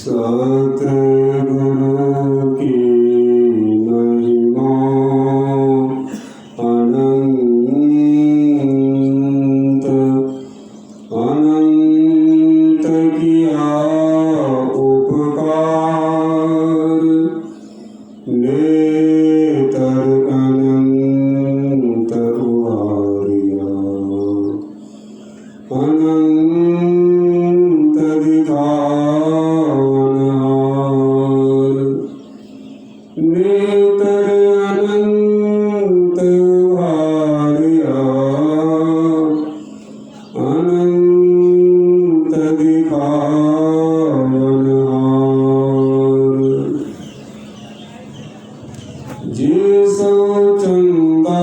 सतगुरु की महिमा अनंत अनंत किया उपकार नेतर अनंत उहारिया अनंत दिखावनहार नेतर अनंत उहारिया अनंत दिखावनहार जिसो चंदा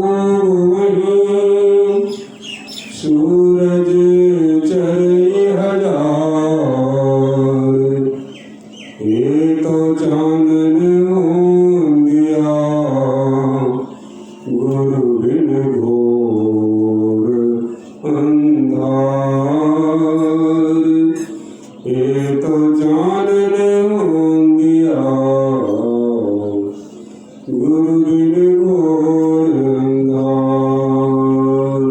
उर्वही सूरज चढ़े हजार ये तो चांदन दिया गुरु बिन घोर अंधार ये तो चांदन दिया गुरु बिन घोर अंधार।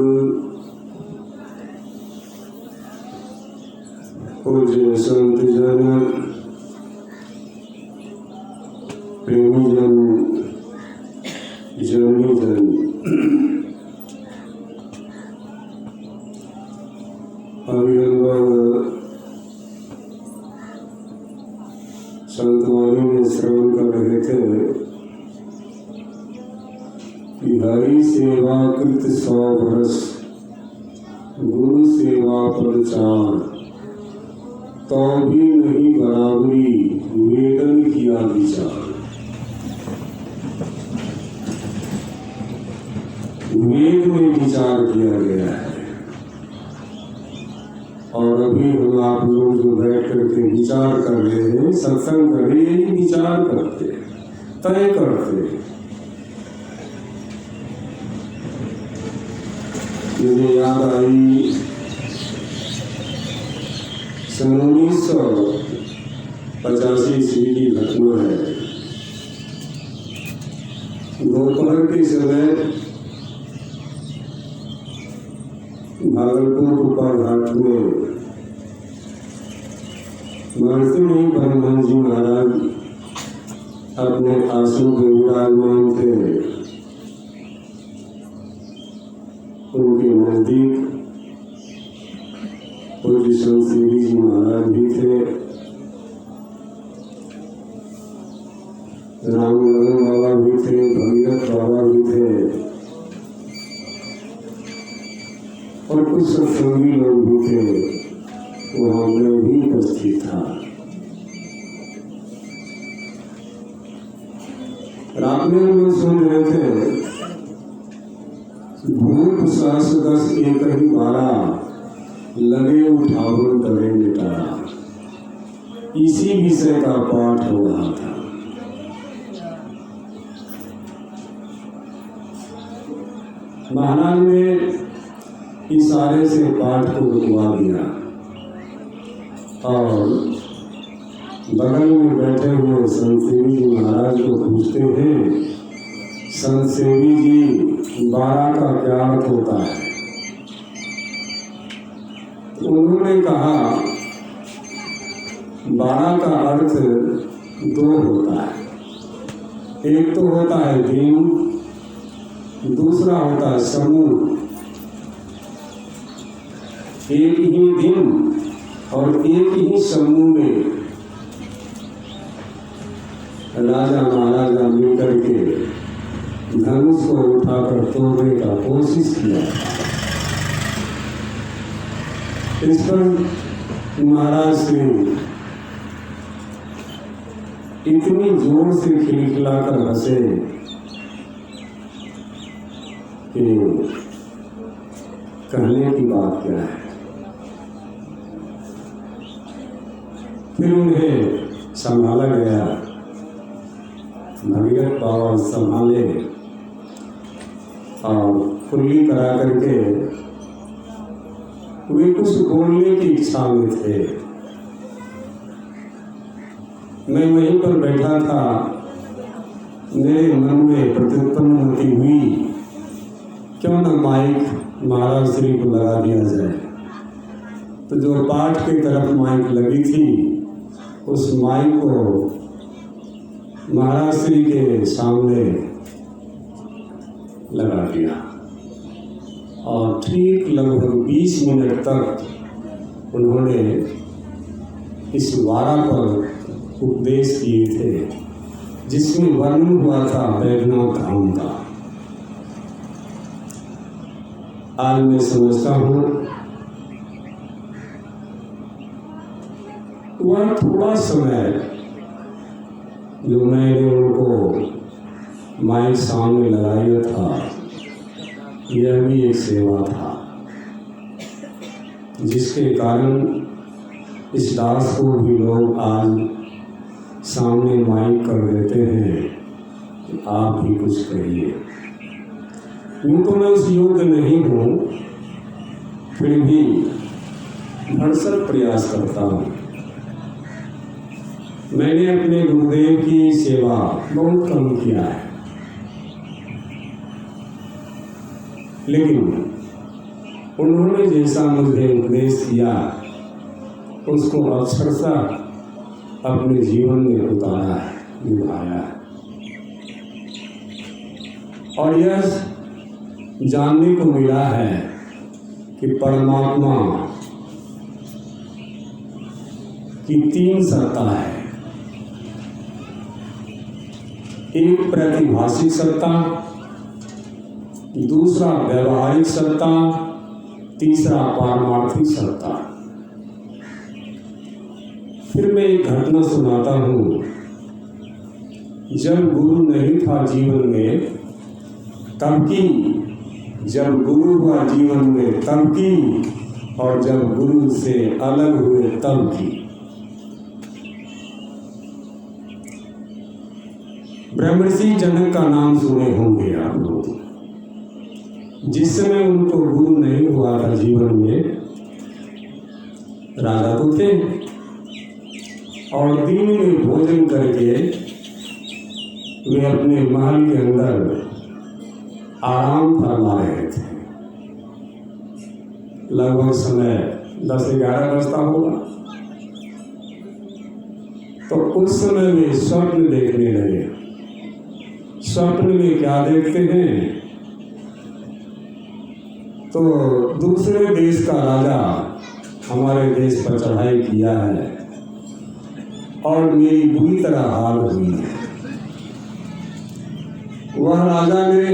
पूज्य संत जन प्रेमी जन जनी जन अभी हम लोग संतवाणी में श्रवण कर रहे थे कि हरि सेवा कृत 100 वर्ष गुरु सेवा प्रचार तो भी नहीं बराबरी वेदन किया विचार। वेद में विचार किया गया है और अभी हम आप लोग जो बैठ करके विचार कर रहे हैं सत्संग कर रहे हैं विचार करते हैं तय करते हैं। मुझे याद आई 1985 ईस्वी की घटना है। दोपहर के समय भागलपुर ऊपर घाट में महर्षि ब्रह्मन जी महाराज अपने आसन पे विराजमान थे। उनके नजदीक पूज्य संत श्री जी महाराज भी थे, रामनगर बाबा भी थे, भगीरथ बाबा भी थे और कुछ सत्संगी लोग भी थे। वहां मैं भी उपस्थित था। रात में हम लोग सुन रहे थे भूप 10 एक ही 12 लगे उठावन करे निटारा। इसी विषय का पाठ हो रहा था। महाराज ने इशारे से पाठ को रुकवा दिया और बगल में बैठे हुए संत सेवी जी महाराज को पूछते हैं, संत सेवी जी 12 का क्या अर्थ होता है? उन्होंने कहा 12 का अर्थ 2 होता है। एक तो होता है दिन, दूसरा होता है समूह। एक ही दिन और एक ही समूह में राजा महाराजा मिलकर के धनुष को उठाकर तोड़ने का कोशिश किया। इस पर महाराज श्री इतनी जोर से खिलखिलाकर हंसे कि कहने की बात क्या है। फिर उन्हें संभाला गया, भगीरथ बाबा संभाले और खुली करा करके वे कुछ बोलने की इच्छा में थे। मैं वहीं पर बैठा था, मेरे मन में प्रत्युत्पन्नति हुई, क्यों न माइक महाराज श्री को लगा दिया जाए। तो जो पाठ की तरफ माइक लगी थी, उस माइक को महाराज श्री के सामने लगा दिया और ठीक लगभग 20 मिनट तक उन्होंने इस वारा पर उपदेश किए थे, जिसमें वर्णन हुआ था बैद्यनाथ धाम का। आज मैं समझता हूँ वह थोड़ा समय जो मैंने उनको माइक सामने लगाया था, यह भी एक सेवा था, जिसके कारण इस दास को भी लोग आज सामने माइक कर देते हैं, आप भी कुछ कहिए। यूँ तो मैं उस योग्य नहीं हूँ, फिर भी भरसक प्रयास करता हूँ। मैंने अपने गुरुदेव की सेवा बहुत कम किया है, लेकिन उन्होंने जैसा मुझे उपदेश दिया उसको अक्षरशः अपने जीवन में उतारा है, निभाया है। और यह जानने को मिला है कि परमात्मा की 3 सत्ता है। एक प्रातिभाषिक सत्ता, दूसरा व्यवहारिक सत्ता, तीसरा पारमार्थिक सत्ता। फिर मैं एक घटना सुनाता हूँ। जब गुरु नहीं था जीवन में तब की, जब गुरु हुआ जीवन में तब की, और जब गुरु से अलग हुए तब की। ब्रह्मर्षि जनक का नाम सुने होंगे आप लोग। जिस समय उनको गुरु नहीं हुआ था जीवन में, राजा तो थे और दिन में भोजन करके वे अपने महल के अंदर आराम फरमा रहे थे। लगभग समय 10-11 बजता होगा। तो उस समय वे स्वप्न देखने लगे। स्वप्न में क्या देखते हैं? तो दूसरे देश का राजा हमारे देश पर चढ़ाई किया है और मेरी बुरी तरह हाल हुई है। वह राजा ने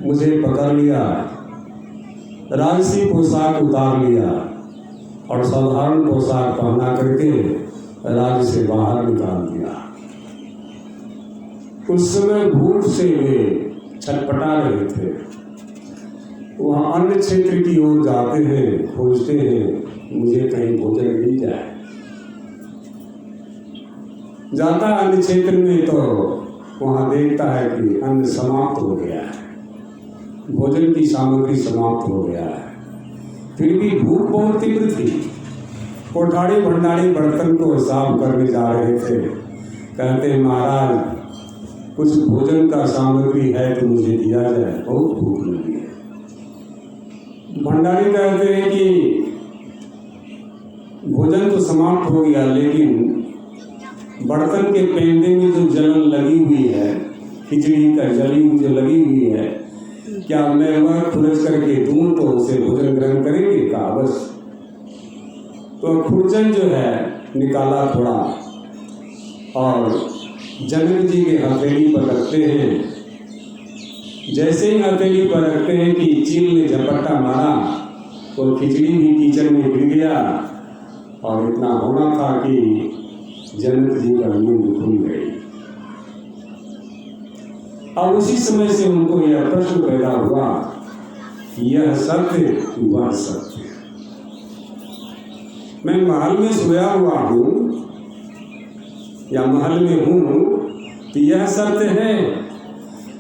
मुझे पकड़ लिया, राजसी पोशाक उतार लिया और साधारण पोशाक पहना करके राज्य से बाहर निकाल दिया। उस समय भूख से वे छटपटा रहे थे। वहाँ अन्य क्षेत्र की ओर जाते हैं, खोजते हैं मुझे कहीं भोजन मिल जाए। जाता अन्य क्षेत्र में तो वहाँ देखता है कि अन्न समाप्त हो गया है, भोजन की सामग्री समाप्त हो गया है। फिर भी भूख बहुत तीव्र थी। कोठारी भंडारी बर्तन को साफ करने जा रहे थे। कहते महाराज कुछ भोजन का सामग्री है तो मुझे दिया जाए, बहुत भूख लगी है। भंडारी कहते हैं कि भोजन तो समाप्त हो गया, लेकिन बर्तन के पेंदे में जो जलन लगी हुई है, खिचड़ी का जली हुई जो लगी हुई है, क्या मैं वह खुरच करके दूं तो उसे भोजन ग्रहण करेंगे? कहा बस। तो खुरचन जो है निकाला थोड़ा और जनक जी के हथेली पर रखते हैं। जैसे ही हथेली पर रखते हैं कि चील ने झपट्टा मारा तो खिचड़ी भी कीचड़ में गिर गया और इतना होना था कि जनक जी का नींद खुल गई। अब उसी समय से उनको यह प्रश्न पैदा हुआ, यह सत्य कि वह सत्य। मैं महल में सोया हुआ हूँ या महल में हूँ तो यह सत्य है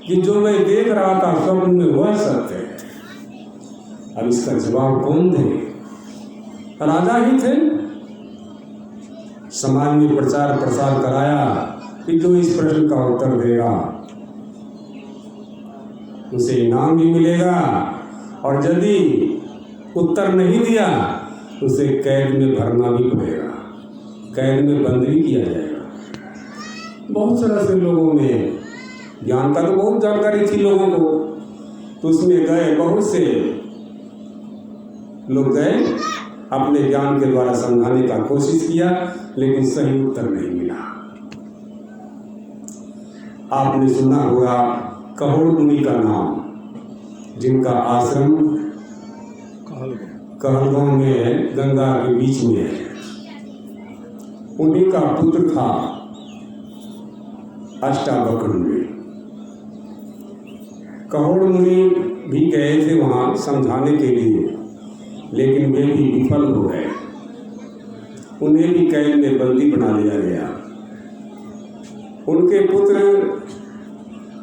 कि जो मैं देख रहा था स्वप्न में वह सत्य है। अब इसका जवाब कौन दे? राजा ही थे, समाज में प्रचार प्रसार कराया कि जो इस प्रश्न का उत्तर देगा उसे इनाम भी मिलेगा, और यदि उत्तर नहीं दिया तो उसे कैद में भरना भी पड़ेगा, कैद में बंद भी किया जाएगा। बहुत सारा से लोगों में ज्ञान का तो बहुत जानकारी थी लोगों को, तो उसमें गए, बहुत से लोग गए, अपने ज्ञान के द्वारा समझाने का कोशिश किया, लेकिन सही उत्तर नहीं मिला। आपने सुना होगा कहोड़ मुनि का नाम, जिनका आश्रम कहलगांव में है, गंगा के बीच में है। उन्हीं का पुत्र था अष्टावक्र मुनि। कहोड़ मुनि भी गए थे वहाँ समझाने के लिए, लेकिन वे भी विफल हो गए। उन्हें भी कैद में बंदी बना लिया गया। उनके पुत्र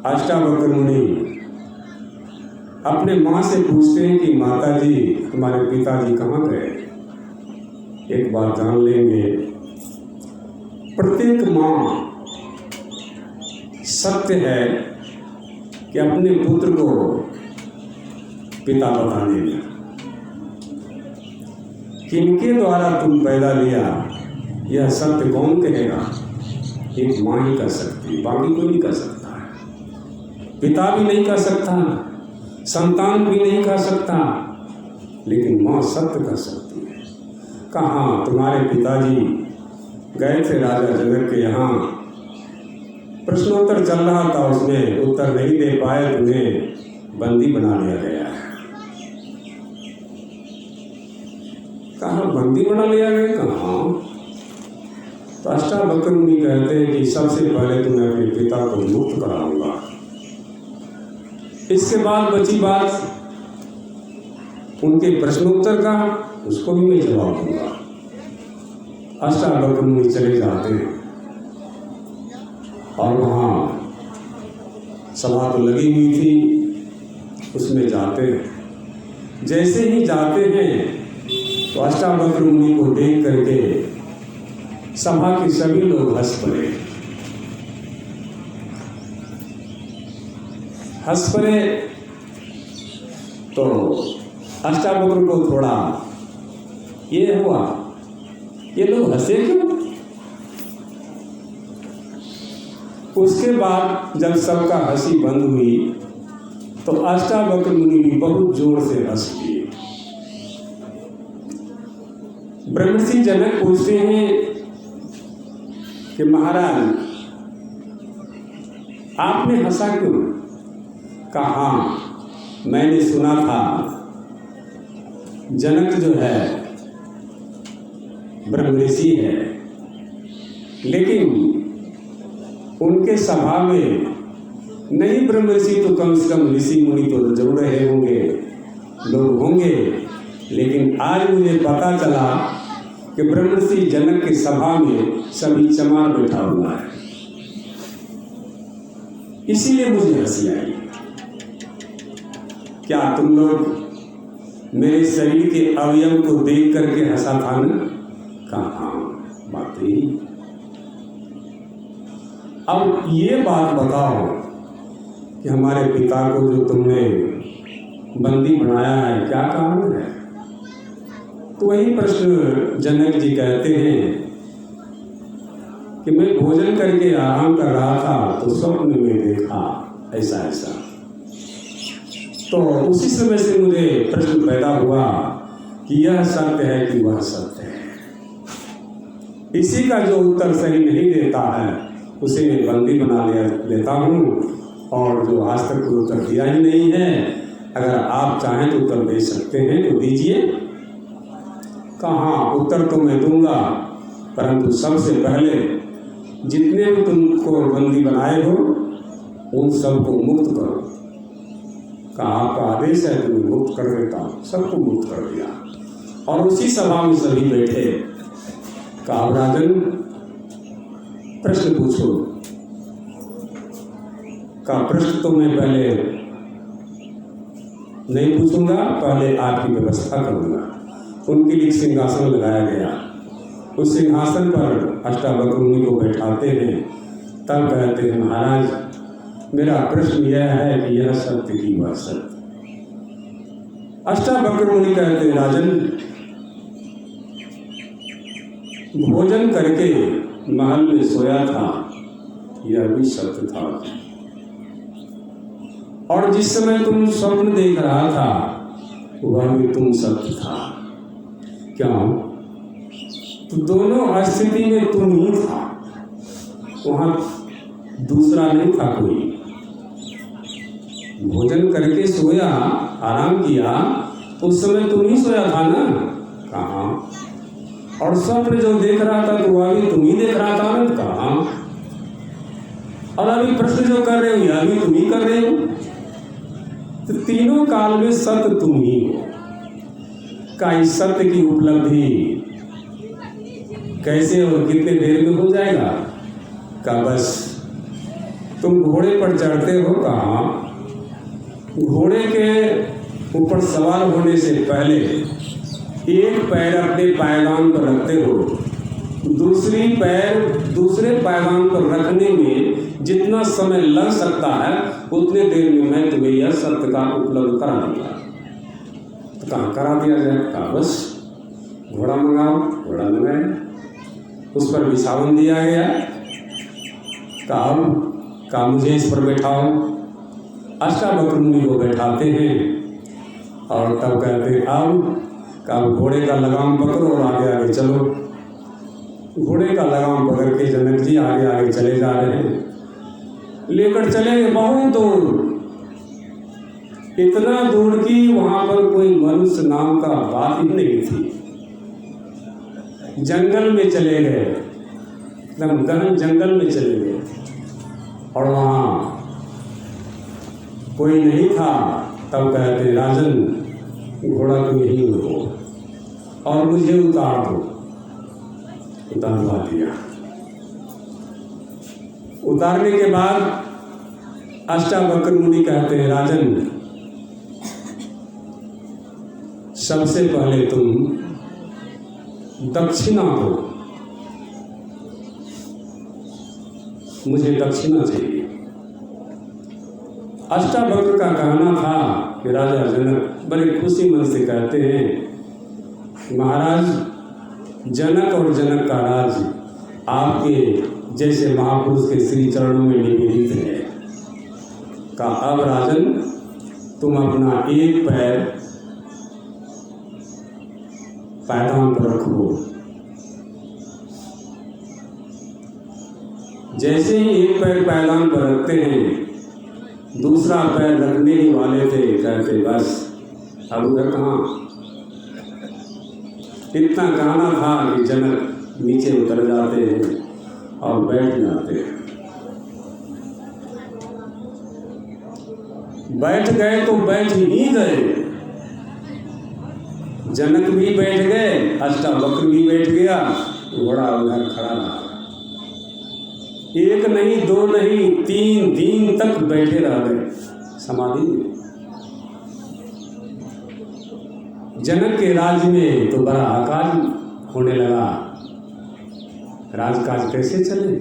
अष्टावक्र मुनि अपने माँ से पूछते हैं कि माता जी, हमारे पिताजी कहाँ गए? एक बात जान लेंगे, प्रत्येक माँ सत्य है कि अपने पुत्र को पिता बताने में, किनके द्वारा तुम पैदा लिया, यह सत्य कौन कहेगा? एक माँ ही कर सकती है, बाकी कोई नहीं कर सकता है। पिता भी नहीं कर सकता, संतान भी नहीं कर सकता, लेकिन माँ सत्य कर सकती है। कहाँ तुम्हारे पिताजी गए थे राजा जनक के यहाँ, प्रश्नोत्तर चल रहा था, उसमें उत्तर नहीं दे पाए, तुम्हें बंदी बना लिया गया है। कहाँ बंदी बना लिया गया? कहाँ? तो अष्टावक्र मुनि कहते हैं कि सबसे पहले तो मैं अपने पिता को मुक्त कराऊंगा, इसके बाद बची बात उनके प्रश्नोत्तर का, उसको भी मैं जवाब दूंगा। अष्टावक्र मुनि चले जाते हैं और वहाँ सभा तो लगी हुई थी, उसमें जाते हैं। जैसे ही जाते हैं तो अष्टावक्र मुनि को देख करके सभा के सभी लोग हंस पड़े। तो अष्टावक्र को थोड़ा ये हुआ, ये लोग हंसे क्यों? उसके बाद जब सबका हंसी बंद हुई तो अष्टावक्र मुनि भी बहुत जोर से हंस दिए। ब्रह्मर्षि जनक पूछते हैं कि महाराज आपने हंसा क्यों? कहा मैंने सुना था जनक जो है ब्रह्मर्षि है, लेकिन उनके सभा में नहीं ब्रह्मर्षि तो कम से कम ऋषि मुनि तो जरूर रहे होंगे, लोग होंगे, लेकिन आज मुझे पता चला कि ब्रह्मर्षि जनक के सभा में सभी चमार बैठा हुआ है, इसीलिए मुझे हंसी आई। क्या तुम लोग मेरे शरीर के अवयव को देख करके हंसा था ना? कहाँ बात ही। अब ये बात बताओ कि हमारे पिता को जो तुमने बंदी बनाया है, क्या कारण है? तो वही प्रश्न जनक जी कहते हैं कि मैं भोजन करके आराम कर रहा था तो स्वप्न में देखा ऐसा ऐसा, तो उसी समय से मुझे प्रश्न पैदा हुआ कि यह सत्य है कि वह सत्य है। इसी का जो उत्तर सही नहीं देता है उसे मैं बंदी बना लेता हूँ, और जो आज तक कोई उत्तर दिया ही नहीं है, अगर आप चाहें तो उत्तर दे सकते हैं तो दीजिए। कहाँ उत्तर तो मैं दूंगा, परंतु सबसे पहले जितने भी तुमको बंदी बनाए हो उन सबको मुक्त करो। कहा आपका आदेश है तो मैं मुक्त कर देता हूँ। सबको मुक्त कर दिया और उसी सभा में सभी बैठे। कहा राजन प्रश्न पूछो। का प्रश्न तो मैं पहले नहीं पूछूंगा, पहले आपकी व्यवस्था करूंगा। उनके लिए सिंहासन लगाया गया। उस सिंहासन पर अष्टावक्र मुनि को बैठाते हैं, तब कहते हैं महाराज मेरा प्रश्न यह है कि यह सत्य की वह सत्य। अष्टावक्र मुनि कहते हैं राजन, भोजन करके महल में सोया था, यह भी सत्य था, और जिस समय तुम स्वप्न देख रहा था वह भी तुम सत्य था। क्यों? तो दोनों स्थिति में तुम ही था, वहां दूसरा नहीं था कोई। भोजन करके सोया, आराम किया, तो उस समय तुम ही सोया था ना, कहाँ? और स्वप्न जो देख रहा था तो वह भी तुम ही देख रहा था ना, कहाँ? और अभी प्रश्न जो कर रहे हो यह भी तुम ही कर रहे हो। तो तीनों काल में सत्य तुम ही हो। का इस सत्य की उपलब्धि कैसे और कितने देर में हो जाएगा? का बस तुम घोड़े पर चढ़ते हो, कहाँ? घोड़े के ऊपर सवार होने से पहले एक पैर अपने पायदान पर रखते हो, दूसरी पैर दूसरे पायदान पर रखने में जितना समय लग सकता है उतने देर में मैं तुम्हें यह सत्य का उपलब्ध करा दूंगा। तो कहाँ करा दिया जाए? कहा बस घोड़ा मंगाओ, घोड़ा मंगाया, उस पर विसावन दिया गया, कहा मुझे इस पर बैठाओ। अष्टावक्र मुनि को बैठाते हैं और तब कहते हैं अब घोड़े का लगाम पकड़ो और आगे आगे चलो। घोड़े का लगाम पकड़ के जनक जी आगे आगे चले जा रहे हैं, लेकर चले बहुत दूर, इतना दूर कि वहां पर कोई मनुष्य नाम का बात ही नहीं थी। जंगल में चले गए, एकदम गहन जंगल में चले गए, और वहां कोई नहीं था। तब कहते राजन घोड़ा तुम यही हो और मुझे उतार दो। उतारवा दिया। उतारने के बाद अष्टावक्र मुनि कहते हैं राजन, सबसे पहले तुम दक्षिणा दो, मुझे दक्षिणा चाहिए। अष्टावक्र का कहना था कि राजा जनक बड़े खुशी मन से कहते हैं महाराज, जनक और जनक का राज्य आपके जैसे महापुरुष के श्री चरणों में निवेदित है। का अब राजन तुम अपना एक पैर पायदान पर रखो। जैसे ही एक पैर पायदान पर रखते हैं, दूसरा पैर रखने ही वाले थे, कहते बस अब उधर कहाँ। इतना कहना था कि जनक नीचे उतर जाते हैं और बैठ जाते हैं। बैठ गए तो बैठ ही गए, जनक भी बैठ गए, अष्टावक्र भी बैठ गया, घोड़ा उधर खड़ा रहा। एक नहीं, दो नहीं, 3 दिन तक बैठे रह गए समाधि में। जनक के राज्य में तो बड़ा आकाश होने लगा। राजकाज कैसे चले?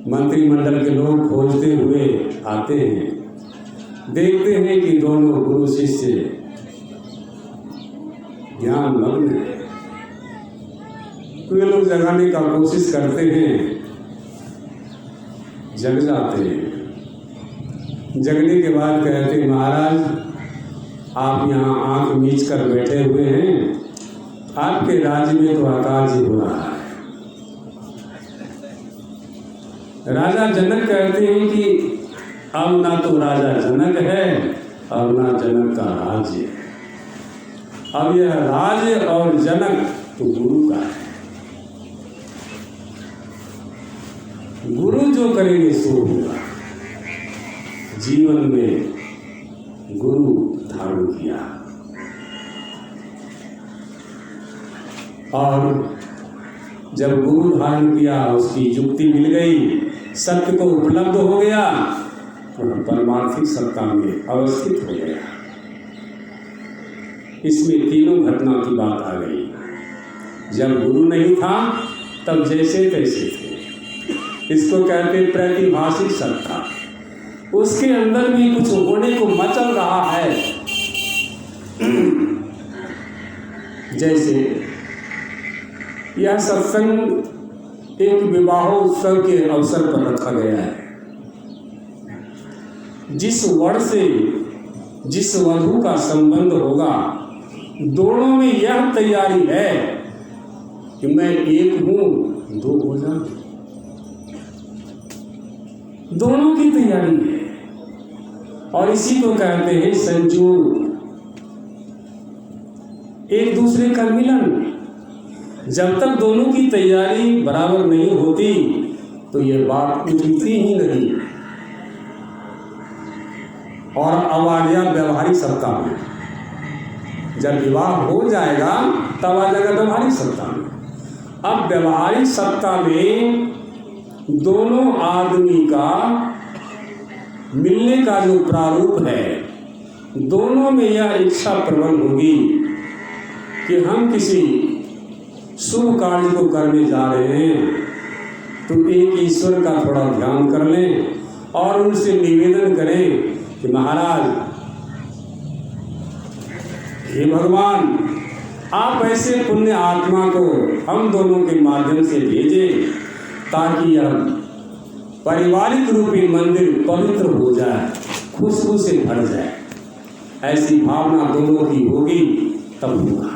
मंत्रिमंडल के लोग खोजते हुए आते हैं, देखते हैं कि दोनों गुरु शिष्य ज्ञान मग्न है। वे लोग जगाने का कोशिश करते हैं, जग जाते हैं। जगने के बाद कहते महाराज आप यहाँ आंख मीच कर बैठे हुए हैं, आपके राज्य में तो आकाश ही हो रहा है। राजा जनक कहते हैं कि अब ना तो राजा जनक है और ना जनक का राज्य है, अब यह राज्य और जनक तो गुरु का है। गुरु जो करेंगे सो होगा। जीवन में गुरु धारण किया और जब गुरु धारण किया, उसकी युक्ति मिल गई, सत्य को उपलब्ध हो गया, तो परमार्थिक सत्ता में अवस्थित हो गया। इसमें तीनों घटना की बात आ गई। जब गुरु नहीं था तब जैसे तैसे थे। इसको कहते प्रातिभाषिक सत्ता। उसके अंदर भी कुछ होने को मचल रहा है। जैसे यह सत्संग एक विवाह उत्सव के अवसर पर रखा गया है। जिस वर से जिस वधू का संबंध होगा, दोनों में यह तैयारी है कि मैं एक हूं, दो हो जाऊं। दोनों की तैयारी है और इसी को कहते हैं संयोग, एक दूसरे का मिलन। जब तक दोनों की तैयारी बराबर नहीं होती तो यह बात उठती ही नहीं। और अब आ गया व्यवहारिक सत्ता में। जब विवाह हो जाएगा तब आ जाएगा व्यवहारिक सत्ता में। अब व्यवहारिक सत्ता में दोनों आदमी का मिलने का जो प्रारूप है, दोनों में यह इच्छा प्रबल होगी कि हम किसी शुभ कार्य को करने जा रहे हैं तो एक ईश्वर का थोड़ा ध्यान कर लें और उनसे निवेदन करें कि महाराज, हे भगवान, आप ऐसे पुण्य आत्मा को हम दोनों के माध्यम से भेजें ताकि यह पारिवारिक रूपी मंदिर पवित्र हो जाए, खुशबू से भर जाए। ऐसी भावना दोनों की होगी तब होगा।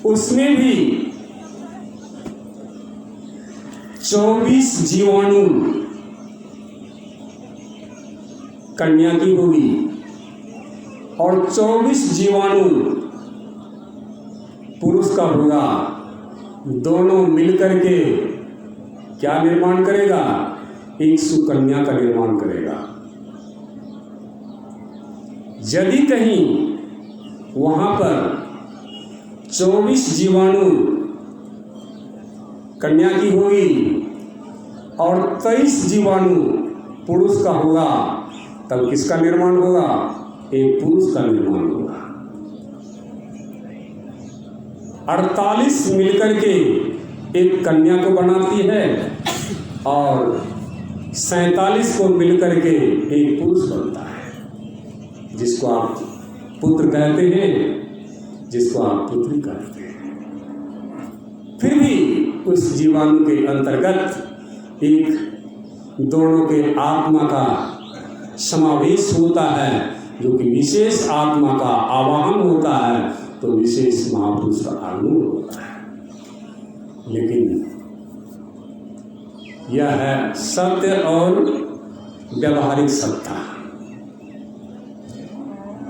उसमें भी 24 जीवाणु कन्या की होगी और 24 जीवाणु पुरुष का होगा। दोनों मिलकर के क्या निर्माण करेगा? एक सुकन्या का निर्माण करेगा। यदि कहीं वहां पर 24 जीवाणु कन्या की होगी और 23 जीवाणु पुरुष का होगा, तब किसका निर्माण होगा? एक पुरुष का निर्माण होगा। 48 मिलकर के एक कन्या को बनाती है और 47 को मिलकर के एक पुरुष बनता है, जिसको आप पुत्र कहते हैं, जिसको आप पुत्री कहते हैं। फिर भी उस जीवाणु के अंतर्गत एक दोनों के आत्मा का समावेश होता है, जो कि विशेष आत्मा का आवाहन होता है, तो विशेष महापुरुष का आगमन होता है। लेकिन यह है सत्य और व्यवहारिक सत्ता।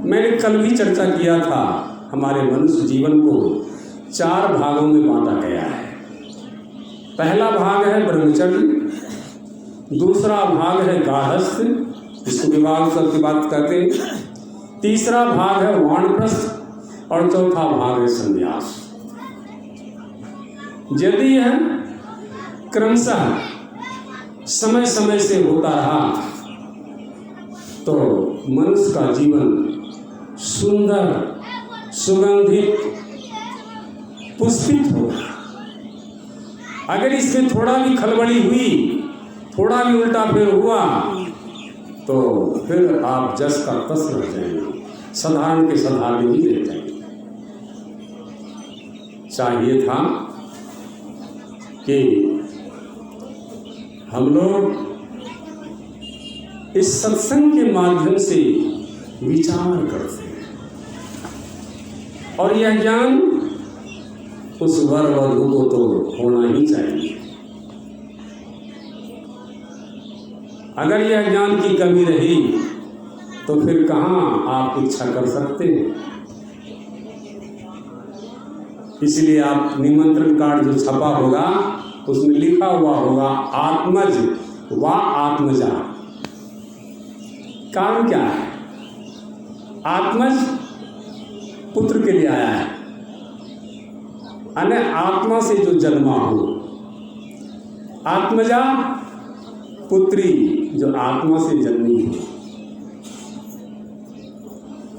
मैंने कल भी चर्चा किया था, हमारे मनुष्य जीवन को 4 भागों में बांटा गया है। पहला भाग है ब्रह्मचर्य, दूसरा भाग है गार्हस्थ्य, जिसको विवाह उत्सव की बात कहते हैं, तीसरा भाग है वानप्रस्थ और चौथा भाग है संन्यास। यदि यह क्रमशः समय समय से होता रहा तो मनुष्य का जीवन सुंदर, सुगंधित, पुष्पित होगा। अगर इसमें थोड़ा भी खलबली हुई, थोड़ा भी उल्टा फेर हुआ, तो फिर आप जस का तस रह जाएंगे, साधारण के साधारण ही रह जाएंगे। चाहिए था कि हम लोग इस सत्संग के माध्यम से विचार करते हैं और यह ज्ञान उस वर वधू को तो होना ही चाहिए। अगर यह ज्ञान की कमी रही तो फिर कहाँ आप इच्छा कर सकते हैं। इसलिए आप निमंत्रण कार्ड जो छपा होगा उसमें लिखा हुआ होगा आत्मज व आत्मजा। कारण क्या है? आत्मज पुत्र के लिए आया है, अन्य आत्मा से जो जन्मा हो। आत्मजा पुत्री जो आत्मा से जन्मी हो।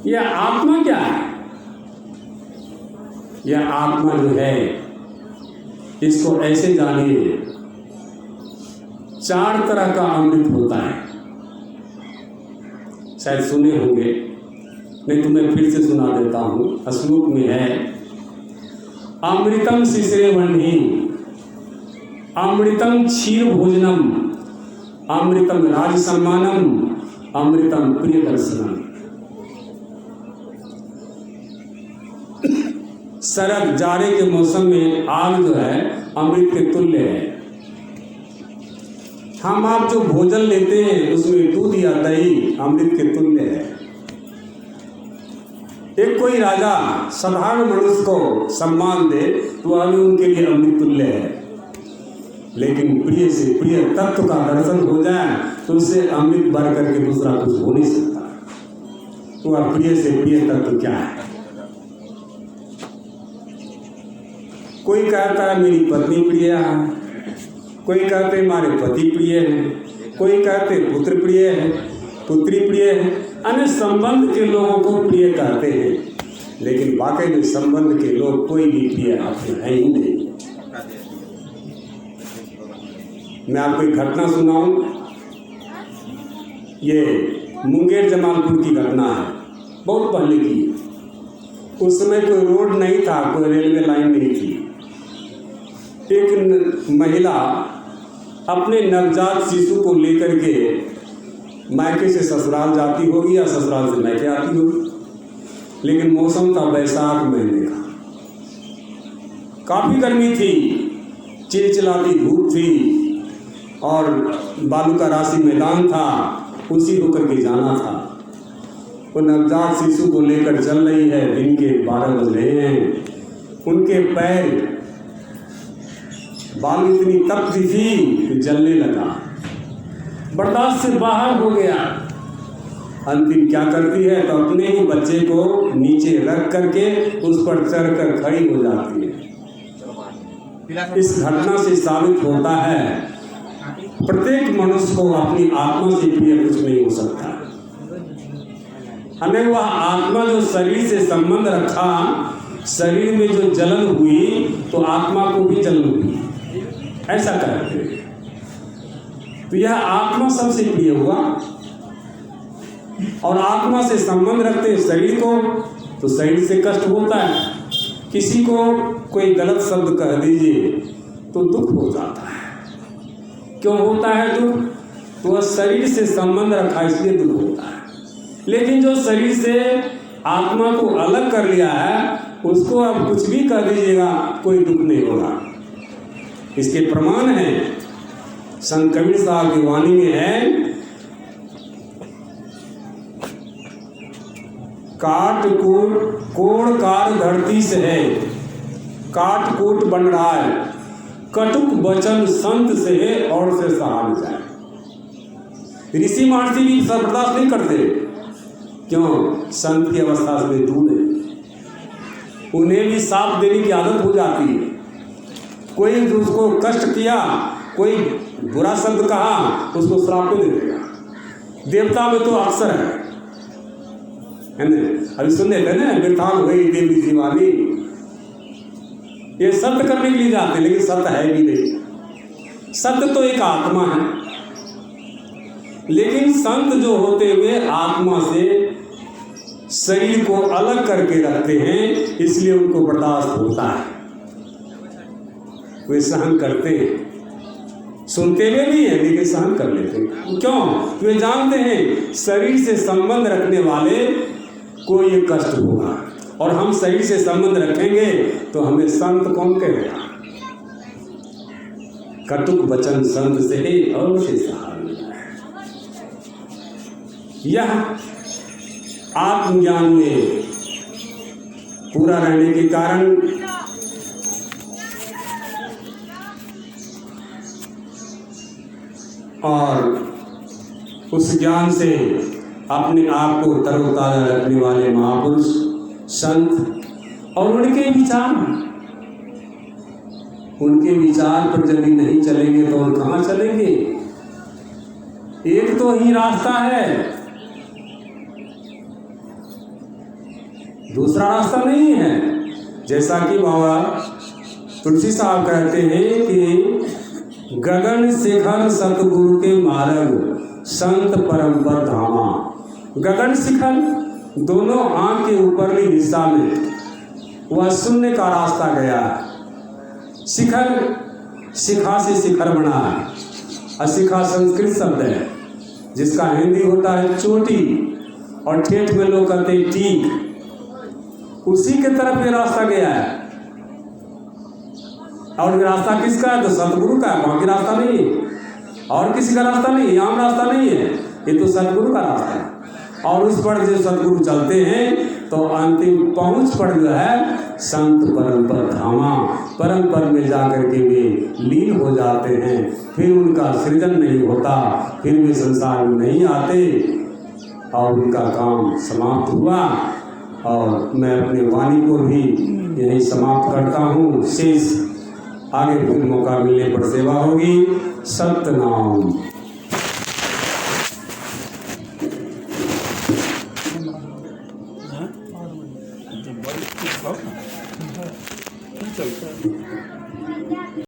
यह आत्मा क्या है? यह आत्मा जो है इसको ऐसे जानिए, 4 तरह का अमृत होता है, शायद सुने होंगे, नहीं तो मैं फिर से सुना देता हूँ। श्लोक में है, अमृतम शिशिरे वह्नि, अमृतम क्षीर भोजनम, अमृतम राज सम्मानम, अमृतम प्रिय दर्शनम। शरद जाड़े के मौसम में आग जो है अमृत के तुल्य है। हम आप जो भोजन लेते हैं उसमें दूध या दही अमृत के तुल्य है। एक कोई राजा साधारण मनुष्य को सम्मान दे तो अभी उनके लिए अमृत तुल्य है, लेकिन प्रिय से प्रिय तत्व का दर्शन हो जाए तो उससे अमृत बढ़ करके दूसरा कुछ हो नहीं सकता। तो वह प्रिय से प्रिय तत्व क्या है? कोई कहता है मेरी पत्नी प्रिय है, कोई कहते हमारे पति प्रिय है, कोई कहते पुत्र प्रिय है, पुत्री प्रिय है। अन्य संबंध के लोगों को प्रिय कहते हैं, लेकिन वाकई में संबंध के लोग कोई भी प्रिय आपके हैं ही नहीं। मैं आपको एक घटना सुनाऊं। ये मुंगेर जमालपुर की घटना है, बहुत पहले की। उस समय कोई रोड नहीं था, कोई रेलवे लाइन नहीं थी। एक महिला अपने नवजात शिशु को लेकर के मायके से ससुराल जाती होगी या ससुराल से मायके आती होगी, लेकिन मौसम था बैसाख महीने का, काफ़ी गर्मी थी, चिलचिलाती धूप थी और बालू का राशि मैदान था, उसी होकर के जाना था। वो नवजात शिशु को लेकर चल रही है, दिन के 12 बज रहे हैं। उनके पैर, बालू इतनी तपती थी कि जलने लगा, बर्दाश्त से बाहर हो गया। अंतिम क्या करती है तो अपने ही बच्चे को नीचे रख करके उस पर चढ़कर खड़ी हो जाती है। इस घटना से साबित होता है प्रत्येक मनुष्य को अपनी आत्मा से प्रिय कुछ नहीं हो सकता। हमें वह आत्मा जो शरीर से संबंध रखा, शरीर में जो जलन हुई तो आत्मा को भी जलन हुई, ऐसा कहते हैं। तो यह आत्मा सबसे प्रिय हुआ, और आत्मा से संबंध रखते हैं शरीर को तो शरीर से कष्ट होता है। किसी को कोई गलत शब्द कह दीजिए तो दुख हो जाता है। क्यों होता है दुख? तो वह शरीर से संबंध रखा इसलिए दुख होता है। लेकिन जो शरीर से आत्मा को अलग कर लिया है उसको आप कुछ भी कह दीजिएगा, कोई दुख नहीं होगा। इसके प्रमाण है, संत कबीर साहब की वाणी में है, काट कोड़ कार धरती से है, काट कोट बन रहा है, कटुक वचन संत से है और से सहा न जाए। ऋषि महर्षि भी सब बर्दाश्त नहीं करते, क्यों? संत की अवस्था से दूर है, उन्हें भी साथ देने की आदत हो जाती है। कोई उसको कष्ट किया, कोई बुरा शब्द कहा, उसको श्राप दे देगा। देवता में तो अक्सर है ना, अभी सुन लेते हैं ना, वृथान हुई देवी जीवानी, ये सत्य करने के लिए जाते, लेकिन सत्य है भी नहीं। सत्य तो एक आत्मा है, लेकिन संत जो होते हुए आत्मा से शरीर को अलग करके रखते हैं, इसलिए उनको बर्दाश्त होता है, वे सहन करते हैं। सुनते हुए भी है लेकिन सहन कर लेते हैं। क्यों? वे जानते हैं शरीर से संबंध रखने वाले को ये कष्ट होगा, और हम शरीर से संबंध रखेंगे तो हमें संत कौन कहेगा? कटुक वचन संत से ही और से सहा न जाए। यह आत्मज्ञान में पूरा रहने के कारण और उस ज्ञान से अपने आप को तरोताजा रखने वाले महापुरुष संत और उनके विचार पर यदि नहीं चलेंगे तो और कहाँ चलेंगे? एक तो ही रास्ता है, दूसरा रास्ता नहीं है। जैसा कि बाबा तुलसी साहब कहते हैं कि गगन शिखर सतगुरु के मार्ग संत परम्पर धामा। गगन शिखर दोनों आंख के ऊपरली दिशा में वह शून्य का रास्ता गया है। शिखर शिखा से शिखर बना है, और शिखा संस्कृत शब्द है जिसका हिंदी होता है चोटी, और ठेठ में लोग कहते हैं टीक। उसी के तरफ ये रास्ता गया है। और ये रास्ता किसका है? तो सतगुरु का है, बाकी रास्ता नहीं है, और किसी का रास्ता नहीं है, आम रास्ता नहीं है, ये तो सतगुरु का रास्ता है। और उस पर जो सतगुरु चलते हैं तो अंतिम पहुंच पर जो है संत परम्पर धामा, परम्पर में जाकर के वे लीन हो जाते हैं। फिर उनका सृजन नहीं होता, फिर वे संसार में नहीं आते और उनका काम समाप्त हुआ। और मैं अपने वाणी को भी यही समाप्त करता हूँ। शेष आगे फिर मौका मिलने पर सेवा होगी। सतनाम। चलता है।